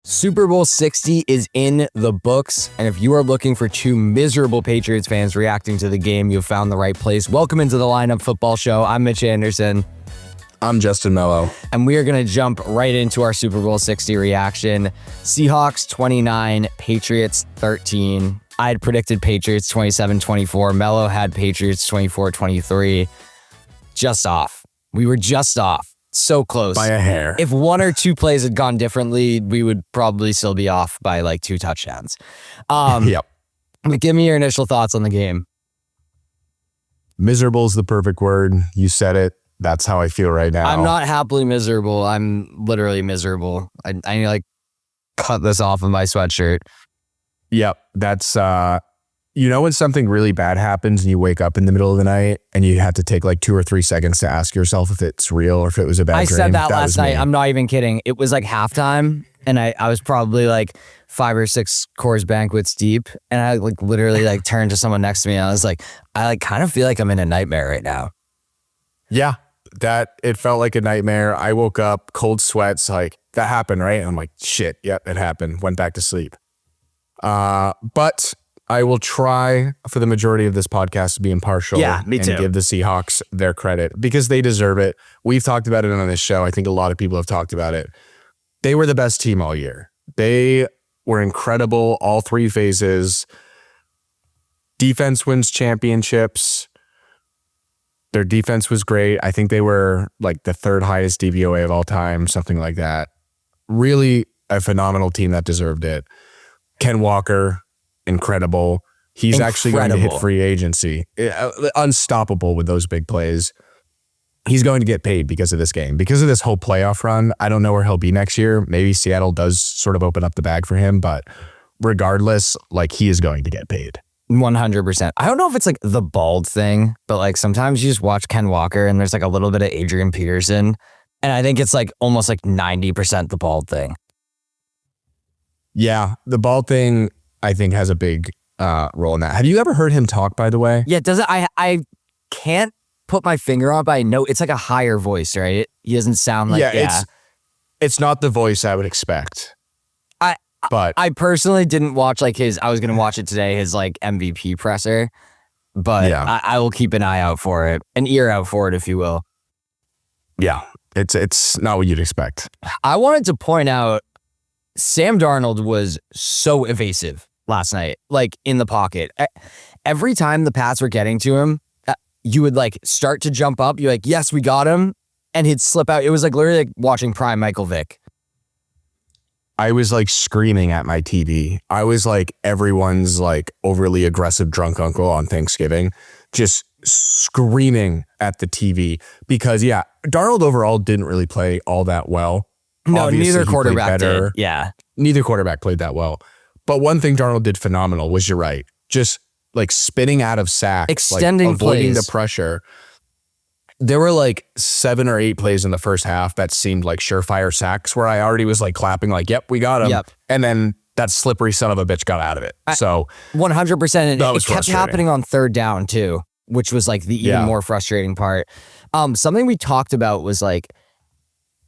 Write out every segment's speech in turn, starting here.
Super Bowl 60 is in the books, and if you are looking for two miserable Patriots fans reacting to the game, you've found the right place. Welcome into the Lineup Football Show. I'm Mitch Anderson. I'm Justin Mello. And we are going to jump right into our Super Bowl 60 reaction. Seahawks 29, Patriots 13. I had predicted Patriots 27-24. Mello had Patriots 24-23. Just off. We were just off. So close. By a hair. If one or two plays had gone differently, we would probably still be off by like 2 touchdowns. Yep. But give me your initial thoughts on the game. Miserable is the perfect word. You said it. That's how I feel right now. I'm not happily miserable. I'm literally miserable. I need to like cut this off of my sweatshirt. Yep. That's, when something really bad happens and you wake up in the middle of the night and you have to take like 2 or 3 seconds to ask yourself if it's real or if it was a bad dream. I said that last night. I'm not even kidding. It was like halftime and I was probably like 5 or 6 Coors Banquets deep. And I like literally like turned to someone next to me and I was like, I like kind of feel like I'm in a nightmare right now. Yeah. It felt like a nightmare. I woke up, cold sweats, like that happened, right? And I'm like, shit, yep, it happened. Went back to sleep. But I will try for the majority of this podcast to be impartial. Yeah, me too. And give the Seahawks their credit because they deserve it. We've talked about it on this show. I think a lot of people have talked about it. They were the best team all year. They were incredible all 3 phases. Defense wins championships. Their defense was great. I think they were like the 3rd highest DVOA of all time, something like that. Really a phenomenal team that deserved it. Ken Walker, incredible. He's actually going to hit free agency. Unstoppable with those big plays. He's going to get paid because of this game. Because of this whole playoff run, I don't know where he'll be next year. Maybe Seattle does sort of open up the bag for him, but regardless, like he is going to get paid. 100%. I don't know if it's like the bald thing, but like sometimes you just watch Ken Walker and there's like a little bit of Adrian Peterson. And I think it's like almost like 90% the bald thing. Yeah, the bald thing I think has a big role in that. Have you ever heard him talk, by the way? Yeah, does it? I can't put my finger on it, but I know it's like a higher voice, right? He doesn't sound like It's not the voice I would expect. But I personally didn't watch like I was going to watch it today, his like MVP presser, but yeah. I will keep an eye out for it, an ear out for it, if you will. Yeah, it's not what you'd expect. I wanted to point out Sam Darnold was so evasive last night, like in the pocket. Every time the Pats were getting to him, you would like start to jump up. You're like, yes, we got him. And he'd slip out. It was like literally like watching prime Michael Vick. I was like screaming at my TV. I was like everyone's like overly aggressive drunk uncle on Thanksgiving, just screaming at the TV because Darnold overall didn't really play all that well. No, obviously, neither quarterback did. Yeah. Neither quarterback played that well. But one thing Darnold did phenomenal was, you're right, just like spinning out of sacks, extending like avoiding plays. The pressure. There were like 7 or 8 plays in the first half that seemed like surefire sacks where I already was like clapping like, yep, we got him. Yep. And then that slippery son of a bitch got out of it. So 100%. And it kept happening on 3rd down too, which was like the even more frustrating part. Something we talked about was like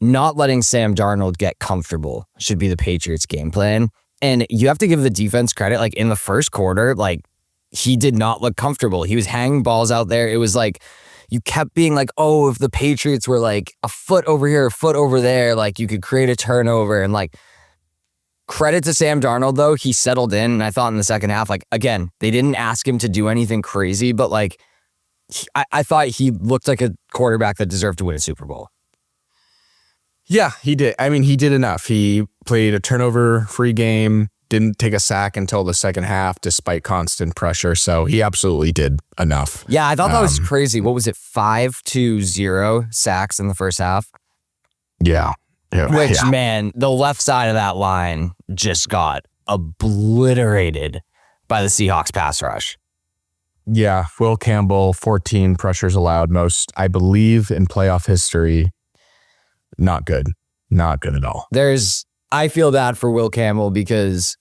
not letting Sam Darnold get comfortable should be the Patriots game plan. And you have to give the defense credit. Like in the first quarter, like he did not look comfortable. He was hanging balls out there. It was like, you kept being like, oh, if the Patriots were like a foot over here, a foot over there, like you could create a turnover. And like, credit to Sam Darnold, though, he settled in. And I thought in the second half, like, again, they didn't ask him to do anything crazy, but like, I thought he looked like a quarterback that deserved to win a Super Bowl. Yeah, he did. I mean, he did enough. He played a turnover-free game, didn't take a sack until the second half, despite constant pressure. So he absolutely did enough. Yeah, I thought that was crazy. What was it? 5-0 sacks in the first half. Yeah. Which, man, the left side of that line just got obliterated by the Seahawks pass rush. Yeah, Will Campbell, 14 pressures allowed, most, I believe, in playoff history. Not good. Not good at all. I feel bad for Will Campbell because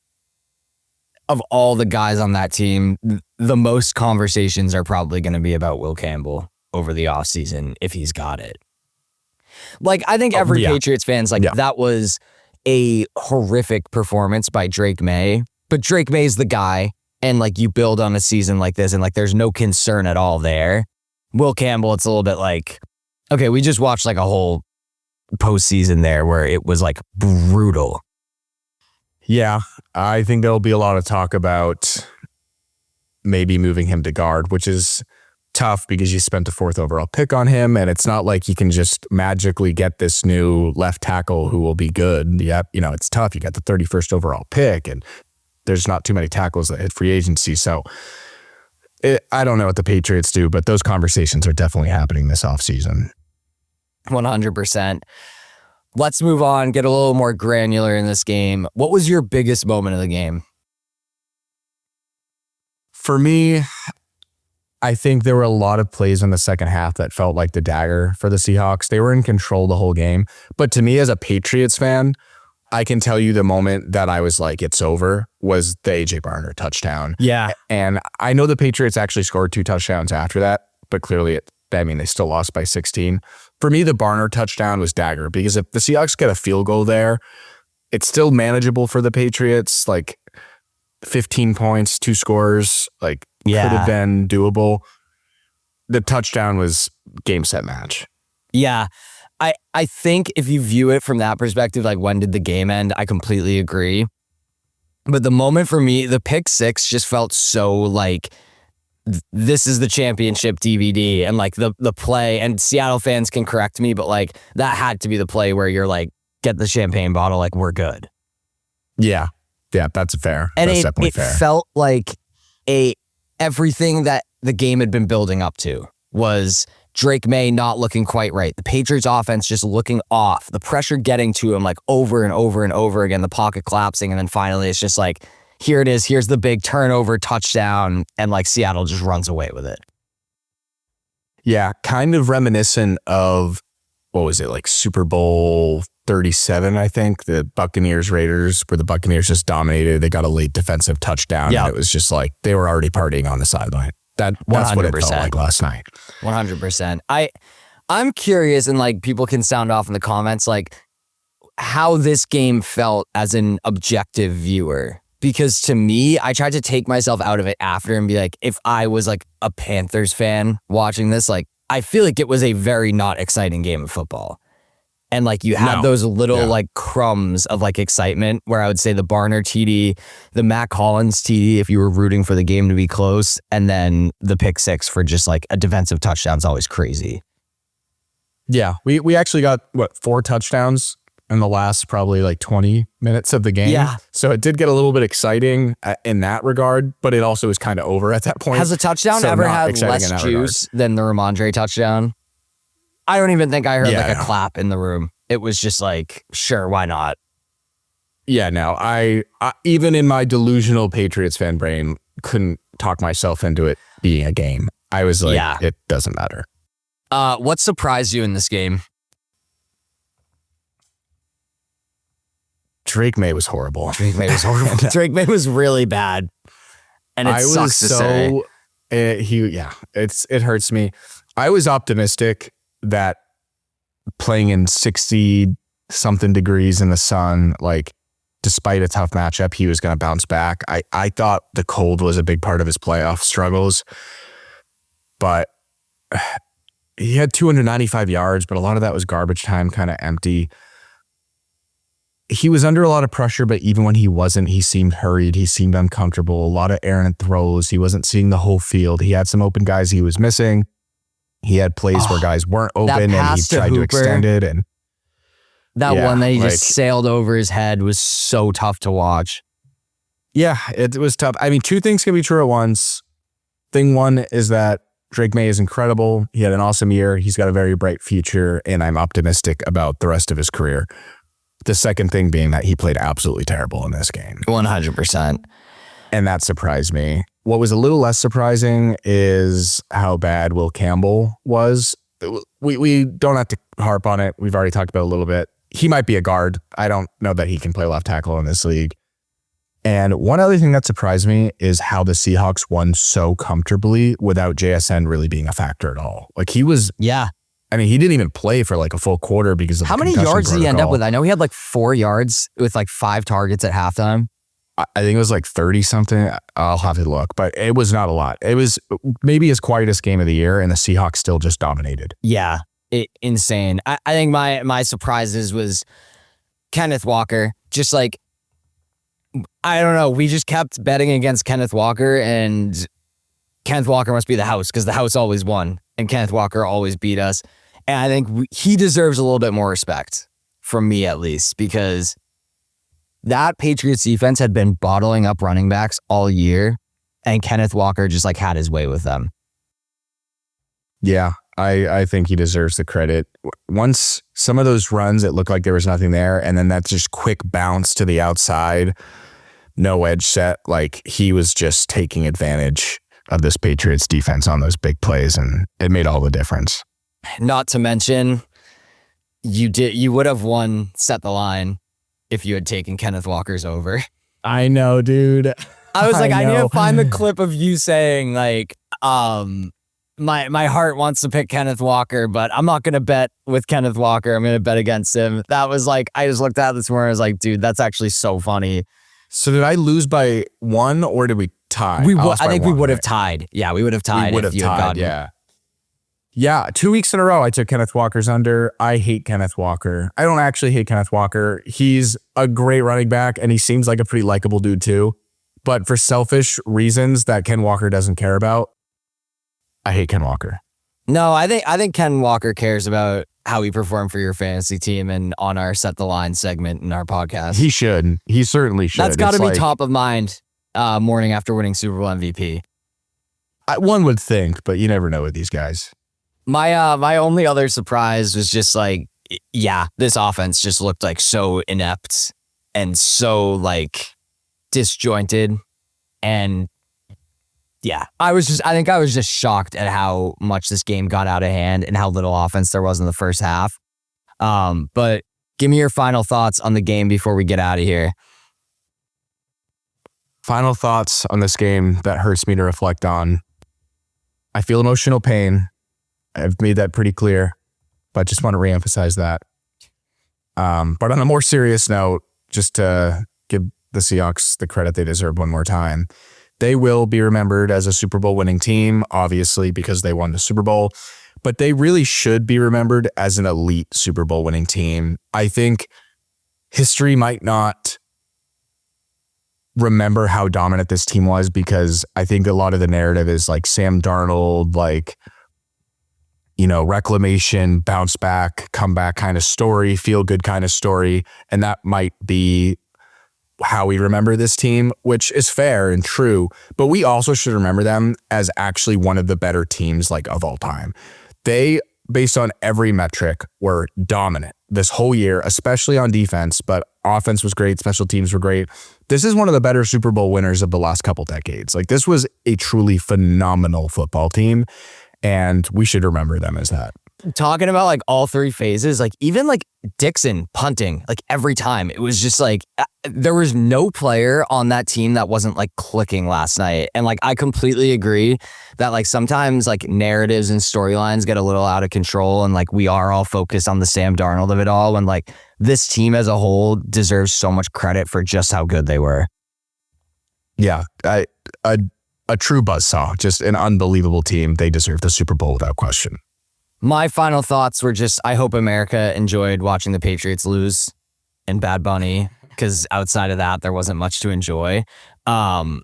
of all the guys on that team, the most conversations are probably going to be about Will Campbell over the offseason if he's got it. Like, I think every Patriots fan's like, that was a horrific performance by Drake Maye, but Drake Maye's the guy. And like you build on a season like this and like there's no concern at all there. Will Campbell, it's a little bit like, okay, we just watched like a whole postseason there where it was like brutal. Yeah, I think there'll be a lot of talk about maybe moving him to guard, which is tough because you spent the 4th overall pick on him, and it's not like you can just magically get this new left tackle who will be good. Yeah, you know, it's tough. You got the 31st overall pick, and there's not too many tackles that hit free agency. So I don't know what the Patriots do, but those conversations are definitely happening this offseason. 100%. Let's move on, get a little more granular in this game. What was your biggest moment of the game? For me, I think there were a lot of plays in the second half that felt like the dagger for the Seahawks. They were in control the whole game. But to me, as a Patriots fan, I can tell you the moment that I was like, it's over, was the A.J. Barner touchdown. Yeah. And I know the Patriots actually scored 2 touchdowns after that, but clearly, they still lost by 16. For me, the Barner touchdown was dagger because if the Seahawks get a field goal there, it's still manageable for the Patriots. Like 15 points, 2 scores, like could have been doable. The touchdown was game, set, match. Yeah. I think if you view it from that perspective, like when did the game end? I completely agree. But the moment for me, the pick 6 just felt so like this is the championship DVD, and like the play, and Seattle fans can correct me, but like that had to be the play where you're like, get the champagne bottle, like we're good. Yeah. Yeah, that's fair. And that's definitely fair. It felt like everything that the game had been building up to was Drake Maye not looking quite right. The Patriots offense just looking off. The pressure getting to him like over and over and over again, the pocket collapsing. And then finally it's just like, here it is. Here's the big turnover touchdown. And like Seattle just runs away with it. Yeah, kind of reminiscent of, what was it, like Super Bowl 37, I think, the Buccaneers-Raiders, where the Buccaneers just dominated. They got a late defensive touchdown. Yeah. And it was just like they were already partying on the sideline. That's 100%. What it felt like last night. 100%. I'm curious, and like people can sound off in the comments, like how this game felt as an objective viewer. Because to me, I tried to take myself out of it after and be like, if I was like a Panthers fan watching this, like I feel like it was a very not exciting game of football. And like you had those little like crumbs of like excitement where I would say the Barner TD, the Mac Hollins TD, if you were rooting for the game to be close, and then the pick 6 for just like a defensive touchdown is always crazy. Yeah, we actually got 4 touchdowns in the last probably like 20 minutes of the game. Yeah. So it did get a little bit exciting in that regard, but it also was kind of over at that point. Has a touchdown ever had less juice than the Ramondre touchdown? I don't even think I heard like a clap in the room. It was just like, sure, why not? Yeah, no, I even in my delusional Patriots fan brain couldn't talk myself into it being a game. I was like, it doesn't matter. What surprised you in this game? Drake Maye was horrible. Drake Maye was horrible. Drake Maye was really bad. And it sucks to say. It hurts me. I was optimistic that playing in 60 something degrees in the sun, like despite a tough matchup, he was going to bounce back. I thought the cold was a big part of his playoff struggles, but he had 295 yards, but a lot of that was garbage time, kind of empty. He was under a lot of pressure, but even when he wasn't, he seemed hurried. He seemed uncomfortable. A lot of errant throws. He wasn't seeing the whole field. He had some open guys he was missing. He had plays where guys weren't open and he tried to extend it. And that one that he just sailed over his head was so tough to watch. Yeah, it was tough. I mean, 2 things can be true at once. Thing one is that Drake Maye is incredible. He had an awesome year. He's got a very bright future, and I'm optimistic about the rest of his career. The second thing being that he played absolutely terrible in this game. 100%. And that surprised me. What was a little less surprising is how bad Will Campbell was. We don't have to harp on it. We've already talked about it a little bit. He might be a guard. I don't know that he can play left tackle in this league. And one other thing that surprised me is how the Seahawks won so comfortably without JSN really being a factor at all. Like he was I mean, he didn't even play for like a full quarter because of how many yards did he end up with? I know he had like 4 yards with like 5 targets at halftime. I think it was like 30 something. I'll have to look, but it was not a lot. It was maybe his quietest game of the year, and the Seahawks still just dominated. Yeah, insane. I think my surprises was Kenneth Walker. Just like, I don't know. We just kept betting against Kenneth Walker, and Kenneth Walker must be the house because the house always won, and Kenneth Walker always beat us. And I think he deserves a little bit more respect from me, at least, because that Patriots defense had been bottling up running backs all year, and Kenneth Walker just like had his way with them. Yeah, I think he deserves the credit. Once some of those runs, it looked like there was nothing there, and then that just quick bounce to the outside, no edge set, like he was just taking advantage of this Patriots defense on those big plays, and it made all the difference. Not to mention, you would have won Set the Line if you had taken Kenneth Walker's over. I know, dude. I was like, I need to find the clip of you saying like, my heart wants to pick Kenneth Walker, but I'm not going to bet with Kenneth Walker. I'm going to bet against him. That was like, I just looked at it this morning. I was like, dude, that's actually so funny. So did I lose by 1 or did we tie? I think we would have tied. Yeah, we would have tied. We would have tied, yeah. Yeah, 2 weeks in a row, I took Kenneth Walker's under. I hate Kenneth Walker. I don't actually hate Kenneth Walker. He's a great running back, and he seems like a pretty likable dude too. But for selfish reasons that Ken Walker doesn't care about, I hate Ken Walker. No, I think Ken Walker cares about how he performed for your fantasy team and on our Set the Line segment in our podcast. He should. He certainly should. That's got to be top of mind morning after winning Super Bowl MVP. One would think, but you never know with these guys. My only other surprise was just like, yeah, this offense just looked like so inept and so like disjointed. And yeah, I think I was just shocked at how much this game got out of hand and how little offense there was in the first half. But give me your final thoughts on the game before we get out of here. Final thoughts on this game that hurts me to reflect on. I feel emotional pain. I've made that pretty clear, but just want to reemphasize that. But on a more serious note, just to give the Seahawks the credit they deserve one more time, they will be remembered as a Super Bowl winning team, obviously, because they won the Super Bowl, but they really should be remembered as an elite Super Bowl winning team. I think history might not remember how dominant this team was because I think a lot of the narrative is like Sam Darnold, like, you know, reclamation, bounce back, comeback kind of story, feel good kind of story. And that might be how we remember this team, which is fair and true. But we also should remember them as actually one of the better teams like of all time. They, based on every metric, were dominant this whole year, especially on defense, but offense was great. Special teams were great. This is one of the better Super Bowl winners of the last couple decades. Like this was a truly phenomenal football team. And we should remember them as that. Talking about like all 3 phases, like even like Dixon punting, like every time, it was just like there was no player on that team that wasn't like clicking last night. And like I completely agree that like sometimes like narratives and storylines get a little out of control and like we are all focused on the Sam Darnold of it all. And like this team as a whole deserves so much credit for just how good they were. Yeah, a true buzzsaw, just an unbelievable team. They deserve the Super Bowl without question. My final thoughts were just, I hope America enjoyed watching the Patriots lose and Bad Bunny, because outside of that, there wasn't much to enjoy. The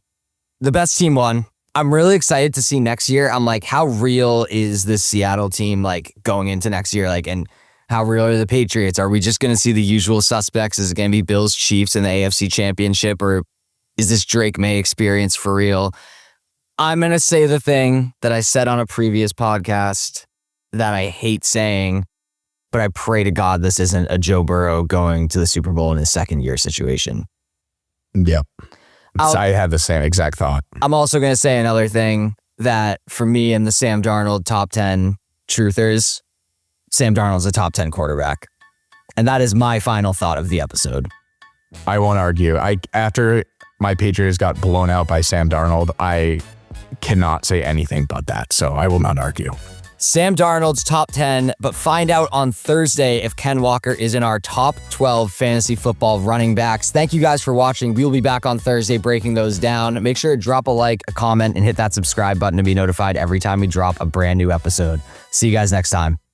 best team won. I'm really excited to see next year. I'm like, how real is this Seattle team like going into next year? Like, and how real are the Patriots? Are we just going to see the usual suspects? Is it going to be Bills, Chiefs in the AFC Championship, or is this Drake Maye experience for real? I'm going to say the thing that I said on a previous podcast that I hate saying, but I pray to God this isn't a Joe Burrow going to the Super Bowl in his second year situation. Yep. I had the same exact thought. I'm also going to say another thing that for me and the Sam Darnold top 10 truthers, Sam Darnold's a top 10 quarterback. And that is my final thought of the episode. I won't argue. After my Patriots got blown out by Sam Darnold, I cannot say anything but that. So I will not argue. Sam Darnold's top 10, but find out on Thursday if Ken Walker is in our top 12 fantasy football running backs. Thank you guys for watching. We will be back on Thursday breaking those down. Make sure to drop a like, a comment, and hit that subscribe button to be notified every time we drop a brand new episode. See you guys next time.